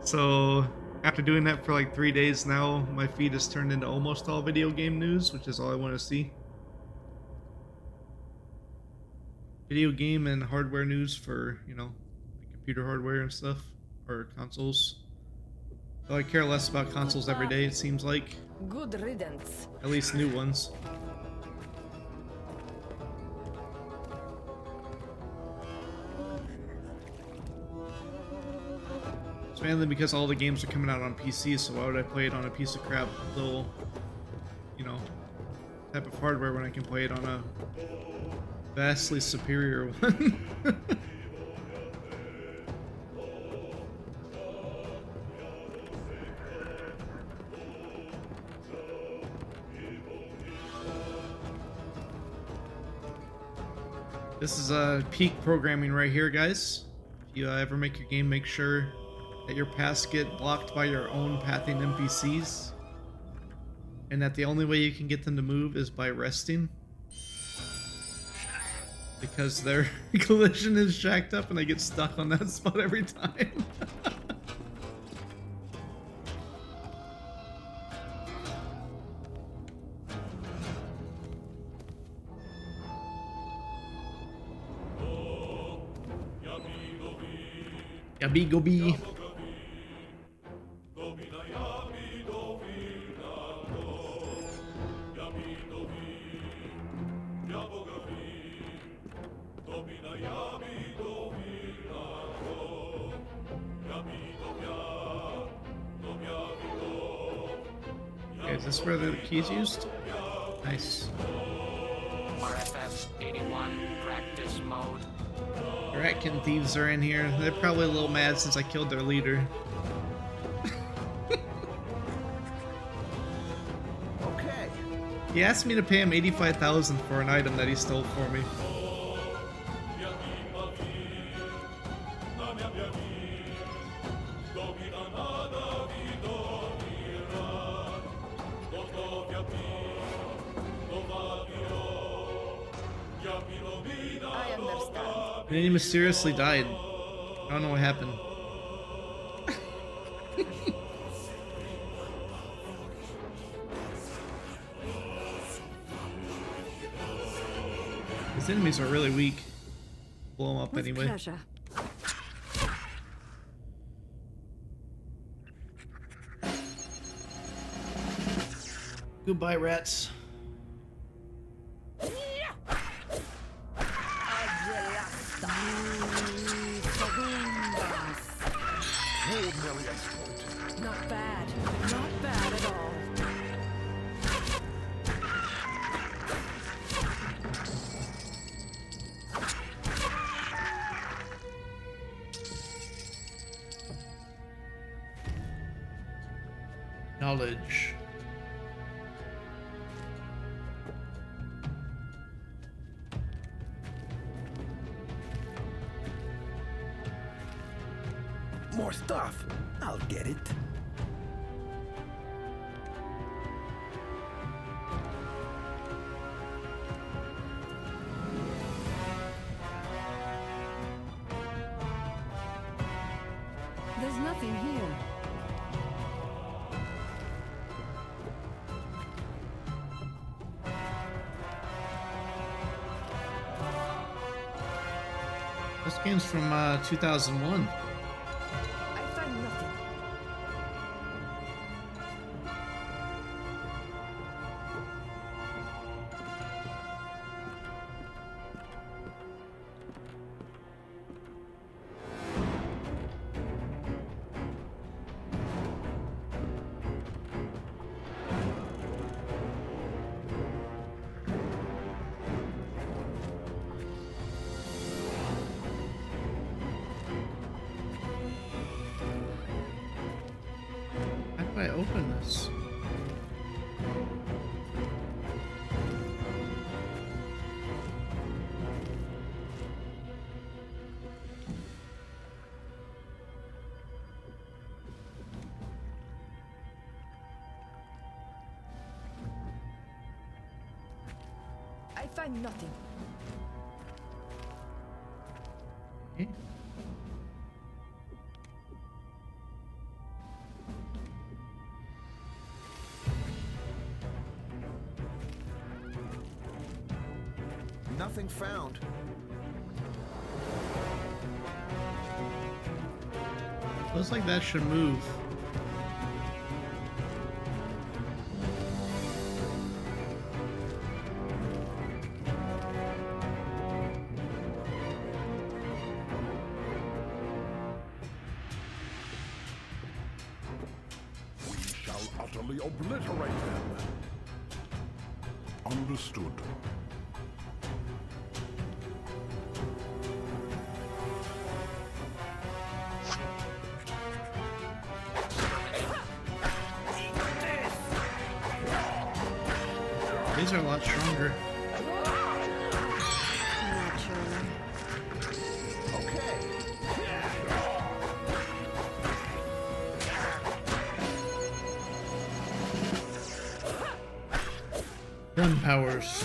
So after doing that for like 3 days now, my feed has turned into almost all video game news, which is all I want to see. Video game and hardware news for, like computer hardware and stuff, or consoles. Though I care less about consoles every day, it seems like. Good riddance. At least new ones. It's mainly because all the games are coming out on PC, so why would I play it on a piece of crap little, type of hardware when I can play it on a vastly superior one? This is peak programming right here, guys. If you ever make your game, make sure that your paths get blocked by your own pathing NPCs, and that the only way you can get them to move is by resting, because their collision is jacked up and they get stuck on that spot every time. Yabi gobi. Okay, is this where the key's used? Nice. RFS 81 practice mode. The Ratkin thieves are in here. They're probably a little mad since I killed their leader. Okay. He asked me to pay him 85,000 for an item that he stole for me. I understand. And then he mysteriously died. I don't know what happened. His enemies are really weak. Blow them up With anyway. pleasure. Goodbye, rats. Not bad. Not bad at all. Knowledge. More stuff. I'll get it. There's nothing here. This game's from 2001. I find nothing. How do I open this? I find nothing. Okay. Nothing found. Looks like that should move. We shall utterly obliterate them. Understood. These are a lot stronger. Naturally. Okay. Gun powers.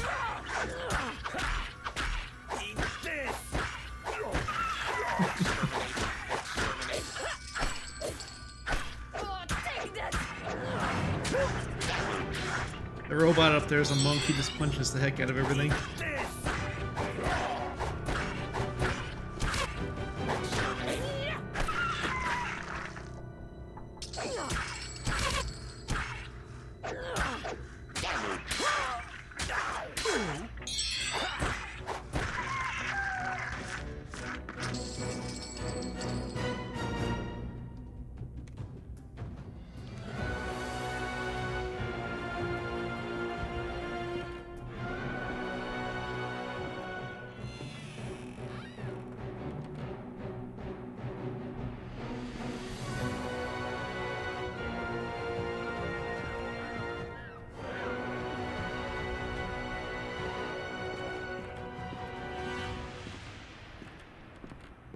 Oh, take that! The robot up there is a monk. He just punches the heck out of everything.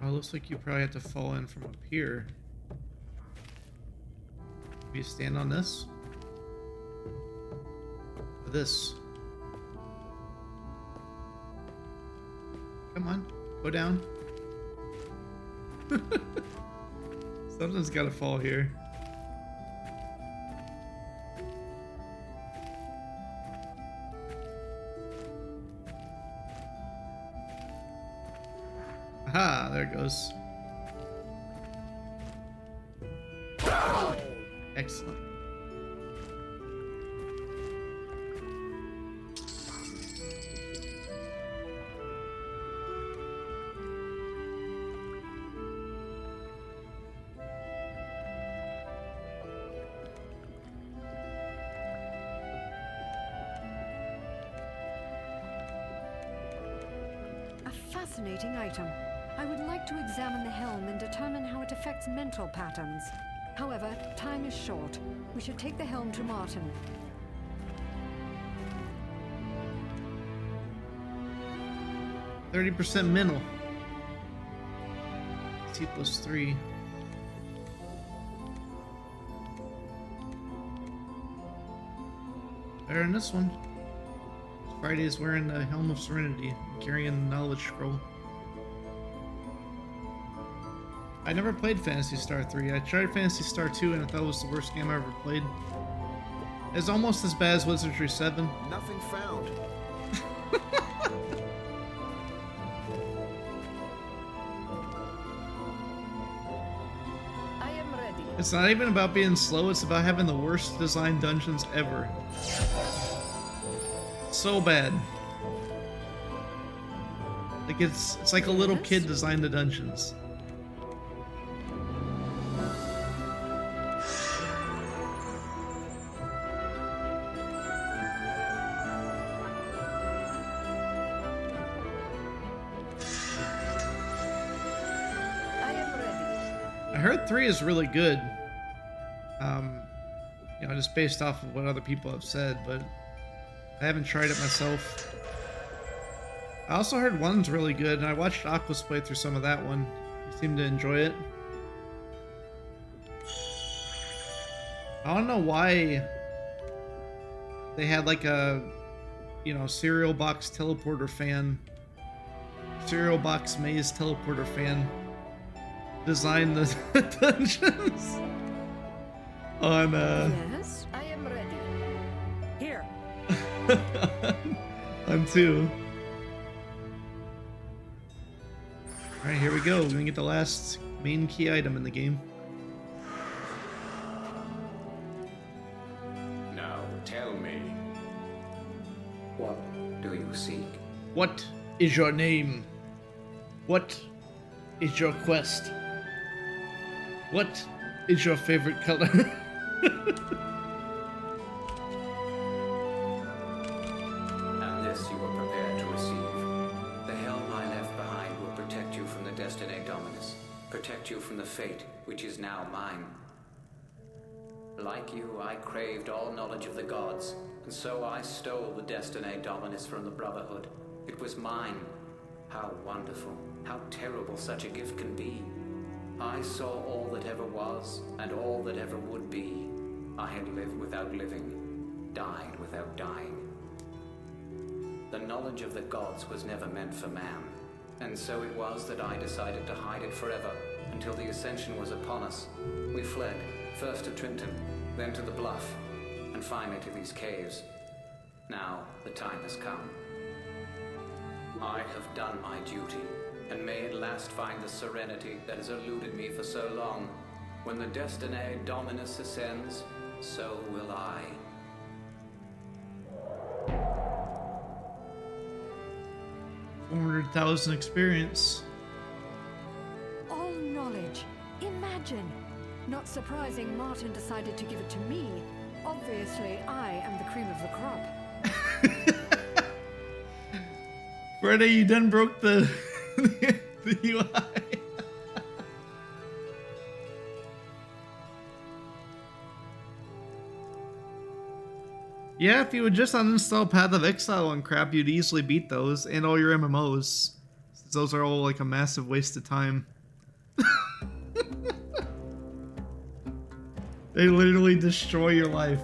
Oh, looks like you probably have to fall in from up here. Maybe you stand on this? Or this? Come on, go down. Something's gotta fall here. Aha, there it goes. Excellent. A fascinating item. I would like to examine the helm and determine how it affects mental patterns. However, time is short. We should take the helm to Martin. %30 mental. C+3. Better than this one. Friday is wearing the Helm of Serenity and carrying the Knowledge Scroll. I never played Phantasy Star 3. I tried Phantasy Star 2 and I thought it was the worst game I ever played. It's almost as bad as Wizardry 7. Nothing found. I am ready. It's not even about being slow, it's about having the worst designed dungeons ever. So bad. Like it's like a little kid designed the dungeons. I am ready. I heard 3 is really good. You know, just based off of what other people have said, but I haven't tried it myself. I also heard 1's really good, and I watched Aquas play through some of that one. He seemed to enjoy it. I don't know why they had like a, you know, cereal box teleporter fan, cereal box maze teleporter fan design the dungeons on Yes, I am ready. Here. on 2. Alright, here we go. We're gonna get the last main key item in the game. Now tell me. What do you seek? What is your name? What is your quest? What is your favorite color? And this you are prepared to receive. The helm I left behind will protect you from the Destiny Dominus, protect you from the fate which is now mine. Like you, I craved all knowledge of the gods, and so I stole the Destiny Dominus from the Brotherhood. It was mine. How wonderful, how terrible such a gift can be. I saw all that ever was, and all that ever would be. I had lived without living, died without dying. The knowledge of the gods was never meant for man, and so it was that I decided to hide it forever, until the Ascension was upon us. We fled, first to Trenton, then to the Bluff, and finally to these caves. Now, the time has come. I have done my duty, and may at last find the serenity that has eluded me for so long. When the Destiny Dominus ascends, so will I. 400,000 experience. All knowledge. Imagine. Not surprising Martin decided to give it to me. Obviously, I am the cream of the crop. Friday, you done broke the the UI. Yeah, if you would just uninstall Path of Exile and crap, you'd easily beat those and all your MMOs. Since those are all like a massive waste of time. They literally destroy your life.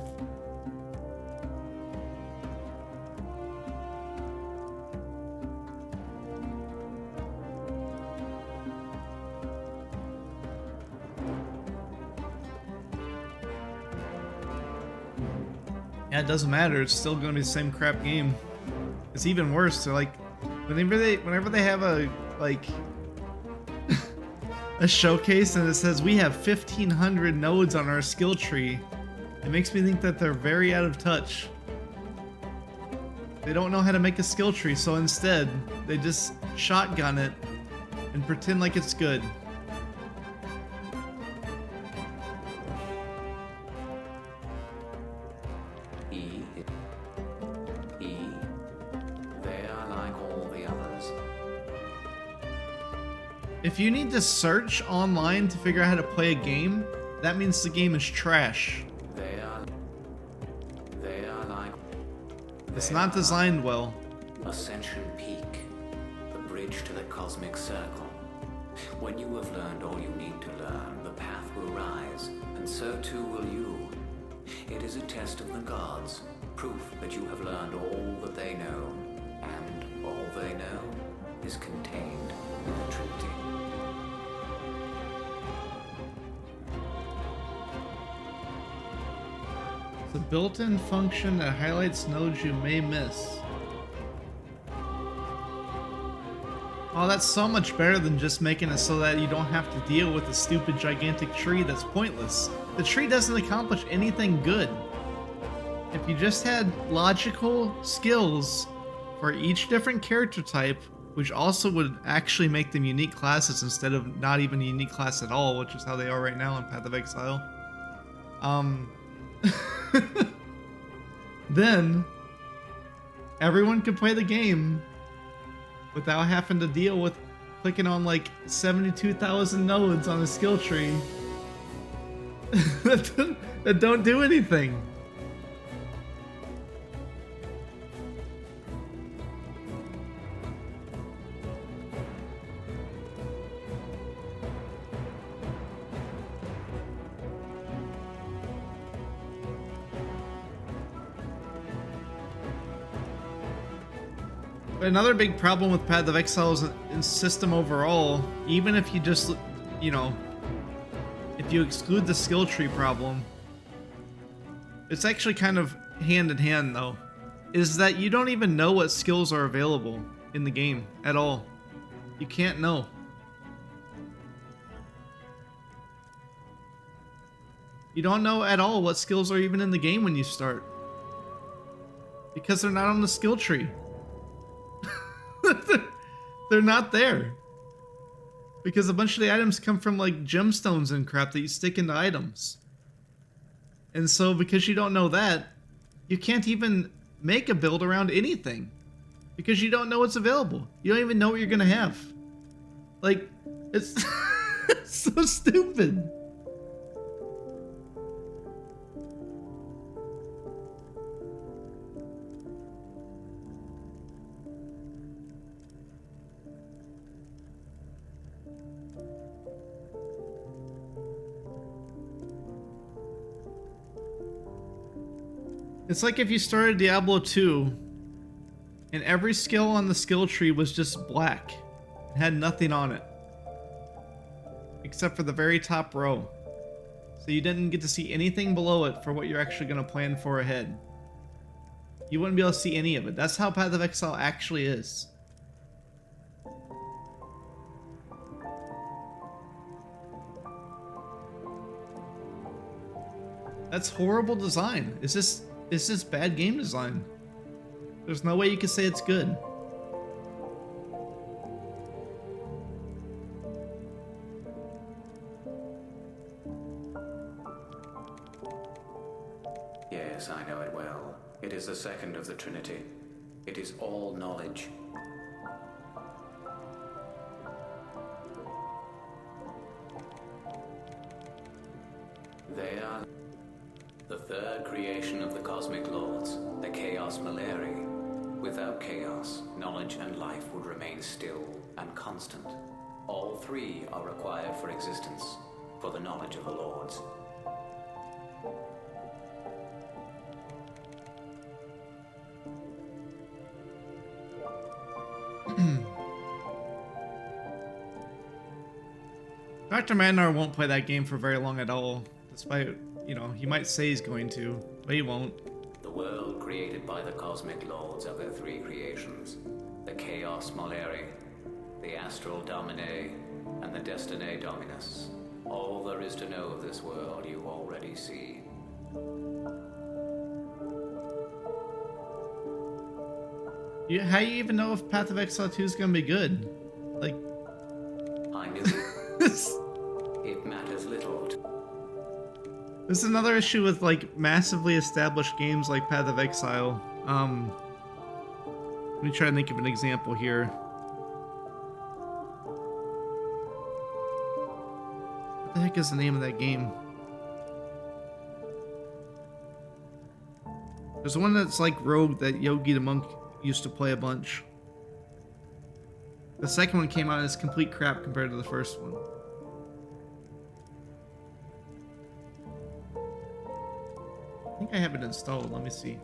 Yeah, it doesn't matter. It's still going to be the same crap game. It's even worse. They're like, whenever they have a like a showcase and it says we have 1,500 nodes on our skill tree, it makes me think that they're very out of touch. They don't know how to make a skill tree, so instead they just shotgun it and pretend like it's good. They are like all the others. If you need to search online to figure out how to play a game, that means the game is trash. They are like... It's not designed well. Ascension Peak, the bridge to the cosmic circle. When you have learned all you need to learn, the path will rise, and so too will you. It is a test of the gods, proof that you have learned all that they know, and all they know is contained in the Trinity. It's a built-in function that highlights nodes you may miss. Oh, that's so much better than just making it so that you don't have to deal with a stupid gigantic tree that's pointless. The tree doesn't accomplish anything good. If you just had logical skills for each different character type, which also would actually make them unique classes instead of not even a unique class at all, which is how they are right now in Path of Exile. Then everyone could play the game without having to deal with clicking on like 72,000 nodes on a skill tree that don't do anything. But another big problem with Path of Exile is in system overall, even if you just, you know, if you exclude the skill tree problem, it's actually kind of hand in hand though, is that you don't even know what skills are available in the game at all. You can't know. You don't know at all what skills are even in the game when you start. Because they're not on the skill tree. They're not there. Because a bunch of the items come from like gemstones and crap that you stick into items. And so because you don't know that, you can't even make a build around anything. Because you don't know what's available. You don't even know what you're gonna have. Like, it's, it's so stupid. It's like if you started Diablo 2 and every skill on the skill tree was just black. It had nothing on it. Except for the very top row. So you didn't get to see anything below it for what you're actually going to plan for ahead. You wouldn't be able to see any of it. That's how Path of Exile actually is. That's horrible design. It's just bad game design. There's no way you can say it's good. Yes, I know it well. It is the second of the Trinity. It is all knowledge. They are the third creation of the cosmic lords, the Chaos Malarii. Without chaos, knowledge and life would remain still and constant. All three are required for existence, for the knowledge of the lords. Dr. Mandar won't play that game for very long at all, despite, you know, he might say he's going to, but he won't. The world created by the cosmic lords are their three creations. The Chaos Malarii, the Astral Domine, and the Destinae Dominus. All there is to know of this world you already see. How do you even know if Path of Exile 2 is going to be good? Like... I knew it matters little. This is another issue with like massively established games like Path of Exile. Let me try to think of an example here. What the heck is the name of that game? There's one that's like Rogue that Yogi the Monk used to play a bunch. The second one came out as complete crap compared to the first one. I think I have it installed. Let me see.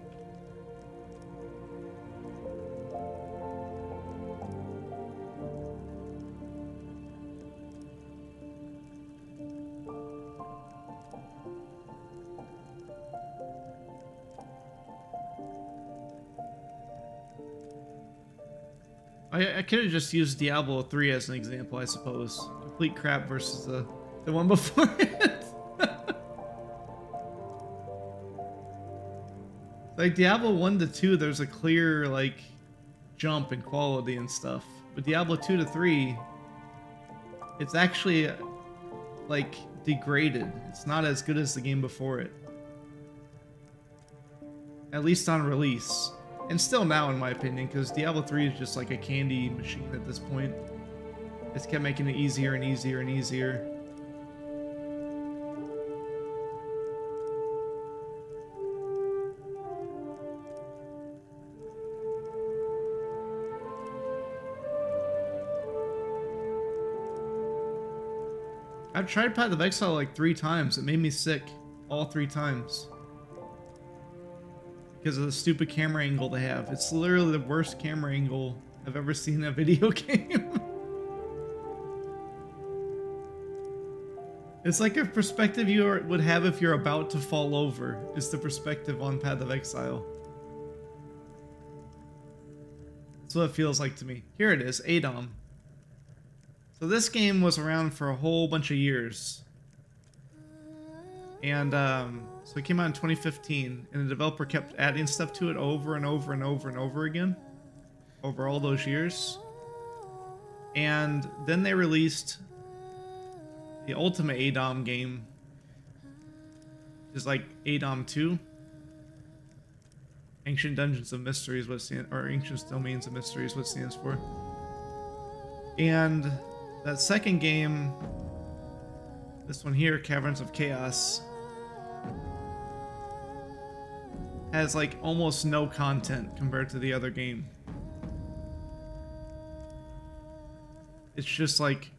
I could have just used Diablo 3 as an example, I suppose. Complete crap versus the one before it. Like Diablo 1 to 2, there's a clear like jump in quality and stuff. But Diablo 2 to 3, it's actually like degraded. It's not as good as the game before it. At least on release. And still now in my opinion, because Diablo 3 is just like a candy machine at this point. It's kept making it easier and easier and easier. I've tried Path of Exile like 3 times. It made me sick all 3 times. Because of the stupid camera angle they have. It's literally the worst camera angle I've ever seen in a video game. It's like a perspective you would have if you're about to fall over. Is the perspective on Path of Exile. That's what it feels like to me. Here it is, Adom. So this game was around for a whole bunch of years. And so it came out in 2015, and the developer kept adding stuff to it over and over and over and over again over all those years. And then they released the ultimate ADOM game, which is like ADOM 2. Ancient Dungeons of Mystery is what it stands, or Ancient Domains of Mystery is what it stands for. And that second game, this one here, Caverns of Chaos, has like almost no content compared to the other game. It's just like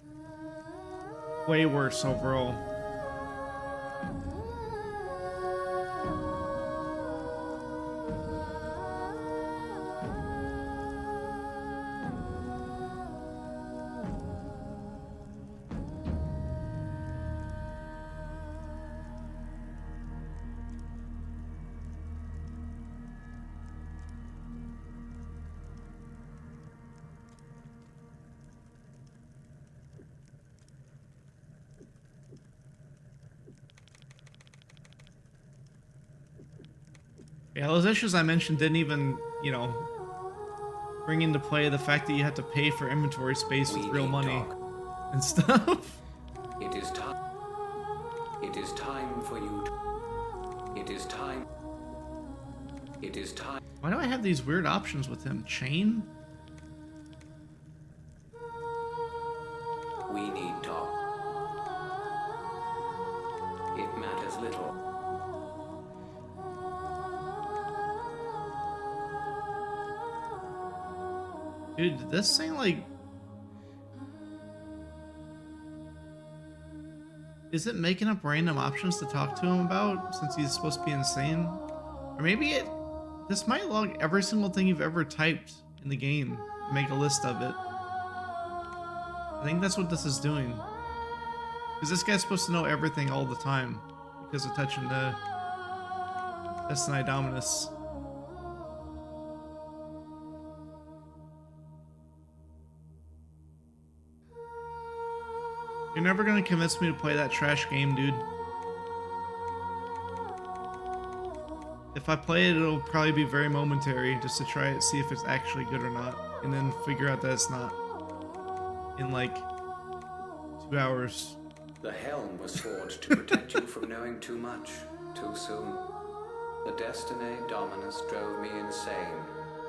way worse overall. Yeah, those issues I mentioned didn't even, you know, bring into play the fact that you have to pay for inventory space with real money and stuff. It is time. It is time for you to... It is time. It is time. Why do I have these weird options with him? Chain? We need talk. It matters little. Dude, did this thing like... Is it making up random options to talk to him about since he's supposed to be insane? Or maybe it... This might log every single thing you've ever typed in the game and make a list of it. I think that's what this is doing. Because this guy's supposed to know everything all the time because of touching the Destiny Dominus. You're never gonna convince me to play that trash game, dude. If I play it, it'll probably be very momentary just to try it, see if it's actually good or not, and then figure out that it's not in like 2 hours. The helm was forged to protect you from knowing too much, too soon. The Destiny Dominus drove me insane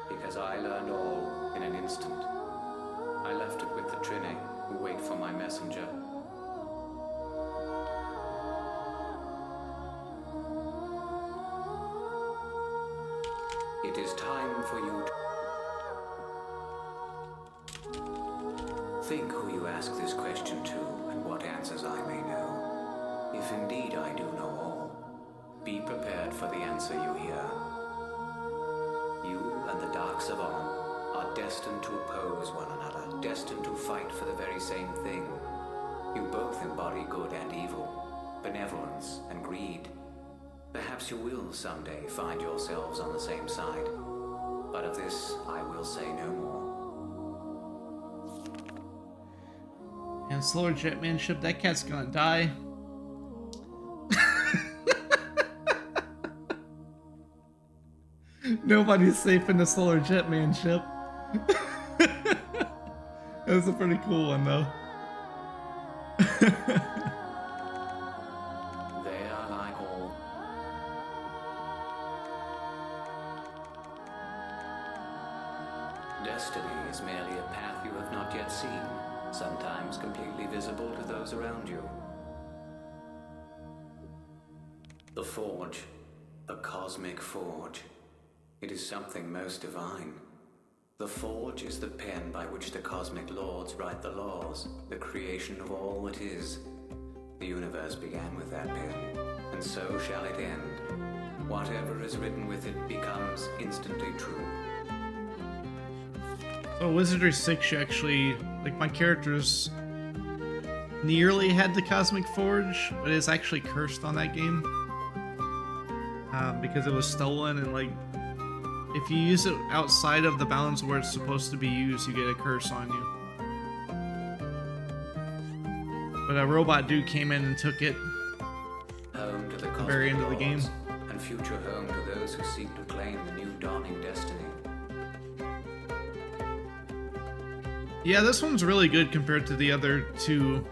because I learned all in an instant. I left it with the Trini, who wait for my messenger. It is time for you to think who you ask this question to and what answers I may know. If indeed I do know all, be prepared for the answer you hear. You and the Dark Savant are destined to oppose one another, destined to fight for the very same thing. You both embody good and evil, benevolence and greed. Perhaps you will someday find yourselves on the same side, but of this I will say no more. And slower Jetman ship, that cat's gonna die. Nobody's safe in the Solar Jetman ship. That's a pretty cool one, though. They are like all. Destiny is merely a path you have not yet seen, sometimes completely visible to those around you. The Forge, a cosmic forge. It is something most divine. The Forge is the pen by which the cosmic lords write the laws, the creation of all that is. The universe began with that pen, and so shall it end. Whatever is written with it becomes instantly true. So Wizardry 6, you actually, like, my characters nearly had the Cosmic Forge, but it's actually cursed on that game. Because it was stolen, and like, if you use it outside of the bounds where it's supposed to be used, you get a curse on you. But a robot dude came in and took it. Home to the the very end of the game. And future home to those who seek to claim the new dawning destiny. Yeah, this one's really good compared to the other two.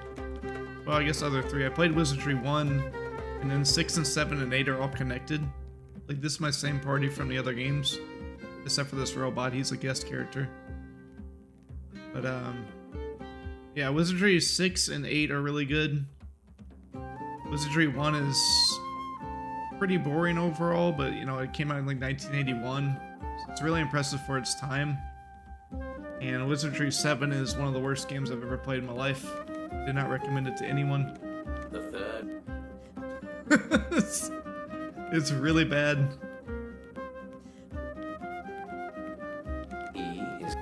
Well, I guess other three. I played Wizardry 1, and then 6 and 7 and 8 are all connected. Like, this is my same party from the other games. Except for this robot, he's a guest character. But, yeah, Wizardry 6 and 8 are really good. Wizardry 1 is pretty boring overall, but, you know, it came out in, like, 1981. So it's really impressive for its time. And Wizardry 7 is one of the worst games I've ever played in my life. I do not recommend it to anyone. The third. It's really bad. He is.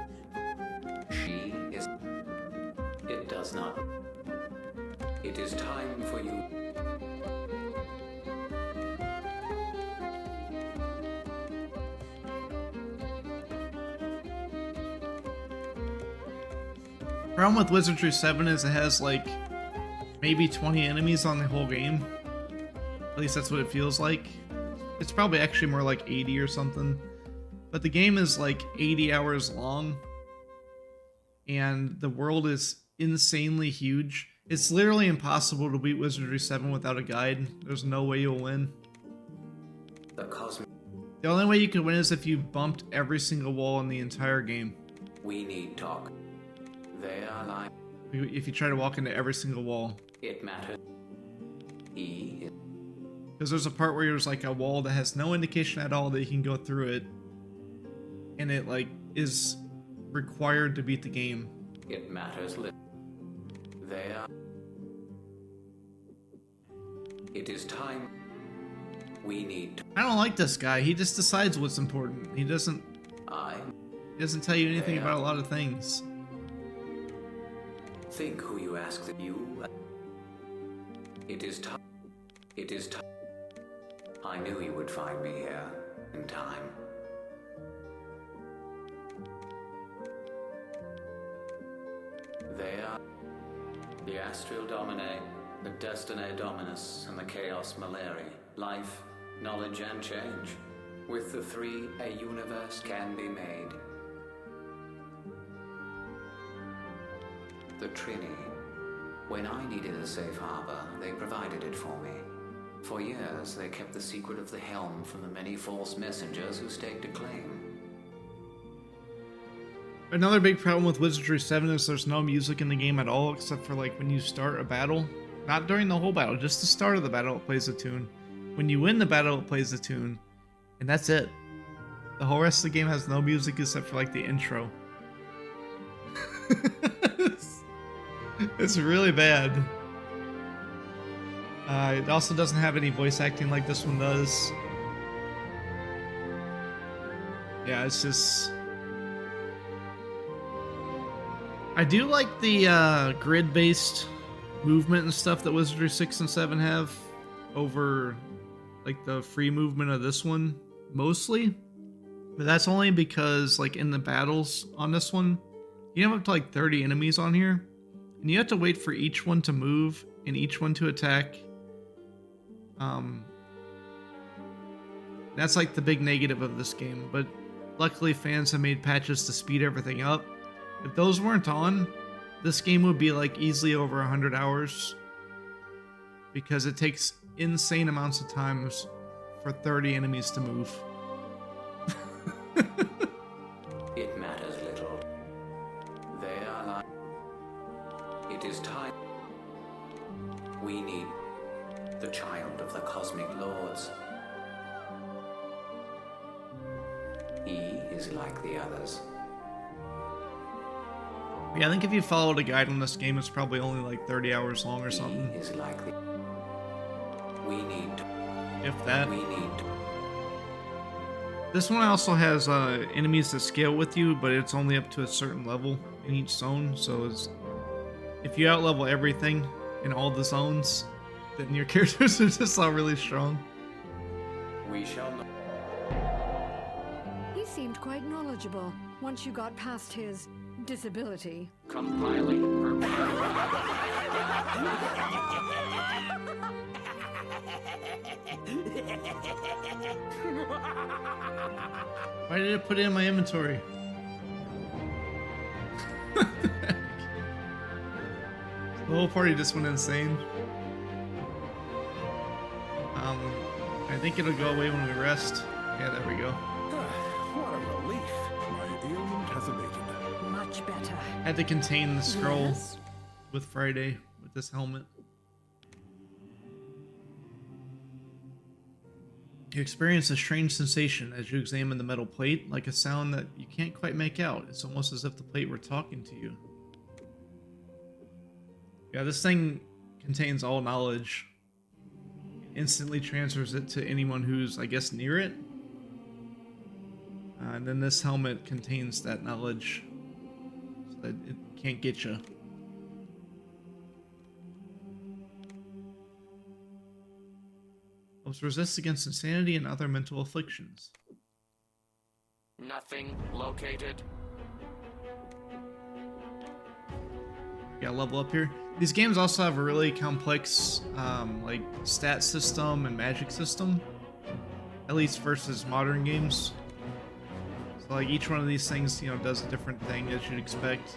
She is. It does not. It is time for you. Problem with Wizardry 7 is it has like maybe 20 enemies on the whole game. At least that's what it feels like. It's probably actually more like 80 or something. But the game is like 80 hours long. And the world is insanely huge. It's literally impossible to beat Wizardry 7 without a guide. There's no way you'll win. The cosmic. The only way you can win is if you bumped every single wall in the entire game. We need talk. They are like. If you try to walk into every single wall. It matters. He is. Because there's a part where there's like a wall that has no indication at all that you can go through it. And it like is required to beat the game. It matters little. They are. It is time. We need. I don't like this guy. He just decides what's important. He doesn't tell you anything about a lot of things. Think who you ask that you. It is time. It is time. I knew you would find me here in time. They are the Astral Domine, the Destiny Dominus, and the Chaos Maleri. Life, knowledge, and change. With the three, a universe can be made. The Trini. When I needed a safe harbor, they provided it for me. For years, they kept the secret of the helm from the many false messengers who staked a claim. Another big problem with Wizardry 7 is there's no music in the game at all, except for like when you start a battle. Not during the whole battle, just the start of the battle it plays a tune. When you win the battle it plays a tune. And that's it. The whole rest of the game has no music except for like the intro. It's really bad. It also doesn't have any voice acting like this one does. Yeah, it's just... I do like the grid-based movement and stuff that Wizardry 6 and 7 have over like the free movement of this one, mostly. But that's only because like in the battles on this one, you have up to like 30 enemies on here. And you have to wait for each one to move and each one to attack. That's like the big negative of this game, but luckily fans have made patches to speed everything up. If those weren't on, this game would be like easily over 100 hours because it takes insane amounts of times for 30 enemies to move. It matters little. They are like. It is time. We need the child of the cosmic lords. He is like the others. Yeah, I think if you followed a guide on this game, it's probably only like 30 hours long or something. He is like the. We need. If that. We need. This one also has enemies that scale with you, but it's only up to a certain level in each zone. So if you outlevel everything in all the zones, then your characters are just all really strong. We shall know. He seemed quite knowledgeable once you got past his disability. Compiling. Why did it put it in my inventory? The whole party just went insane. I think it'll go away when we rest. Yeah, there we go. What a relief. My ailment has abated. Much better. Had to contain the scroll Yes? with Friday with this helmet. You experience a strange sensation as you examine the metal plate, like a sound that you can't quite make out. It's almost as if the plate were talking to you. Yeah, this thing contains all knowledge. It instantly transfers it to anyone who's, I guess, near it. And then this helmet contains that knowledge so that it can't get you. Helps resist against insanity and other mental afflictions. Nothing located. Yeah, level up here. These games also have a really complex, like, stat system and magic system. At least versus modern games. So, like, each one of these things, you know, does a different thing as you'd expect.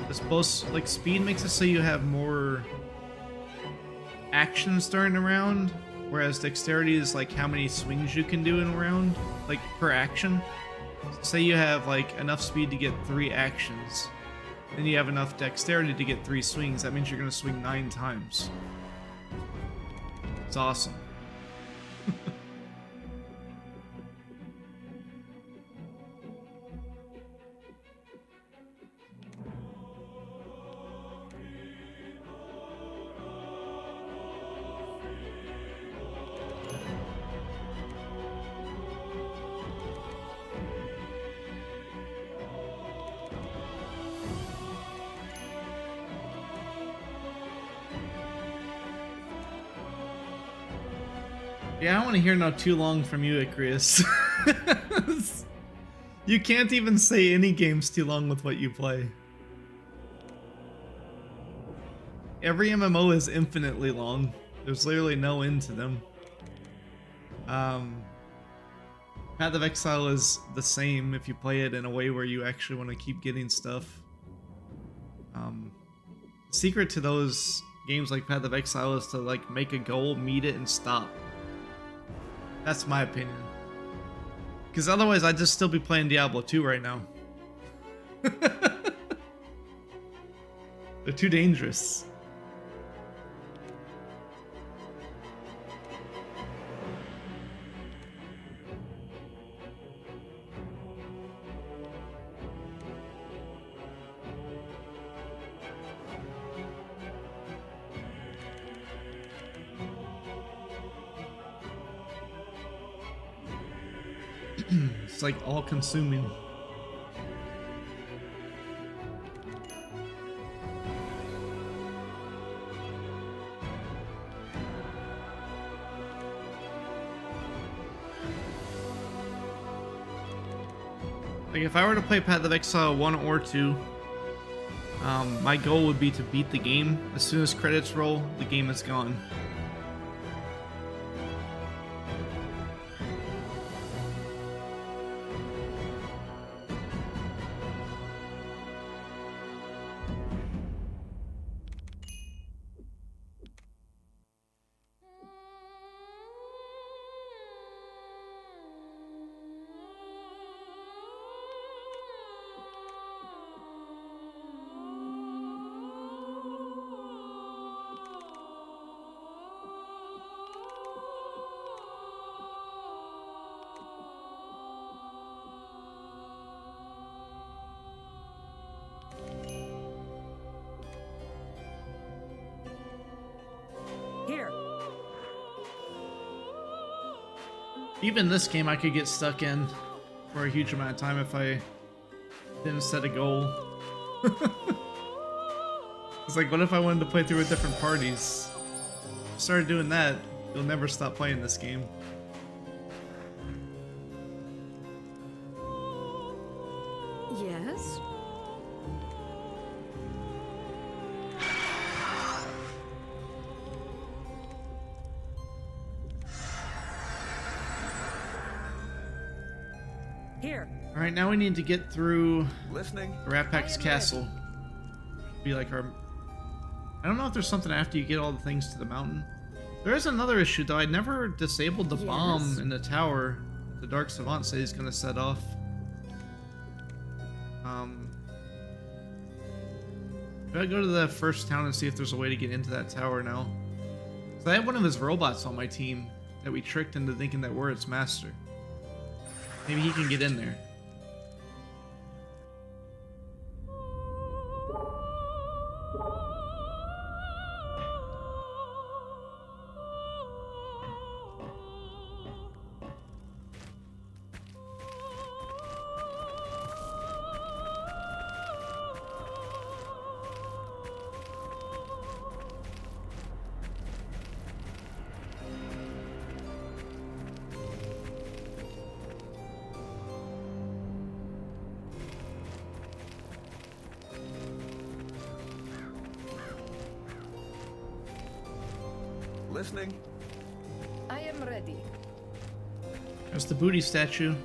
This both, like, speed makes it so you have more actions during a round, whereas dexterity is, like, how many swings you can do in a round, like, per action. So say you have, like, enough speed to get 3 actions. Then you have enough dexterity to get 3 swings. That means you're going to swing 9 times. It's awesome. Yeah, I don't want to hear no too long from you, Icarus. You can't even say any game's too long with what you play. Every MMO is infinitely long. There's literally no end to them. Path of Exile is the same if you play it in a way where you actually want to keep getting stuff. The secret to those games like Path of Exile is to, like, make a goal, meet it, and stop. That's my opinion. Because otherwise I'd just still be playing Diablo 2 right now. They're too dangerous. It's like all consuming. Like if I were to play Path of Exile 1 or 2, my goal would be to beat the game. As soon as credits roll, the game is gone. Here. Even this game I could get stuck in for a huge amount of time if I didn't set a goal. It's like, what if I wanted to play through with different parties? Started doing that, you'll never stop playing this game. Yes? Here. All right, now we need to get through Listening. Rapak's castle. Be like our. I don't know if there's something after you get all the things to the mountain. There is another issue though. I never disabled the bomb in the tower. The Dark Savant says he's gonna set off. Should I go to the first town and see if there's a way to get into that tower now? So I have one of his robots on my team that we tricked into thinking that we're its master. Maybe he can get in there. Listening. I am ready. There's the booty statue.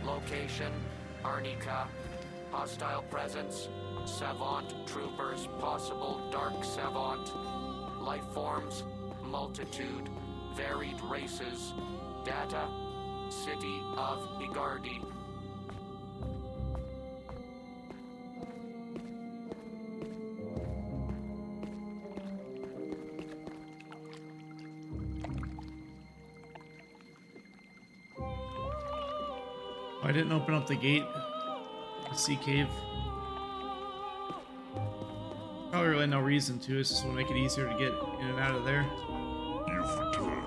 Location, Arnica. Hostile presence, Savant troopers, possible Dark Savant. Life forms, multitude, varied races. Data, City of Higardi. I didn't open up the gate. The sea cave. Probably really no reason to. It's just to make it easier to get in and out of there. You've returned.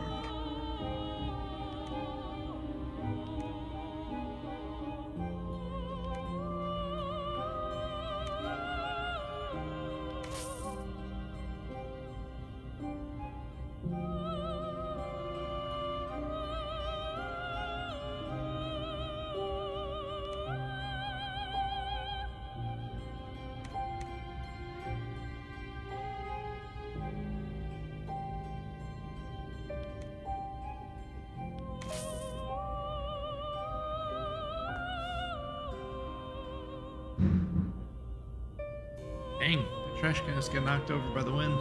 Dang, the trash can just got knocked over by the wind.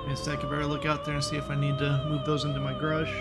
Guess I could better look out there and see if I need to move those into my garage.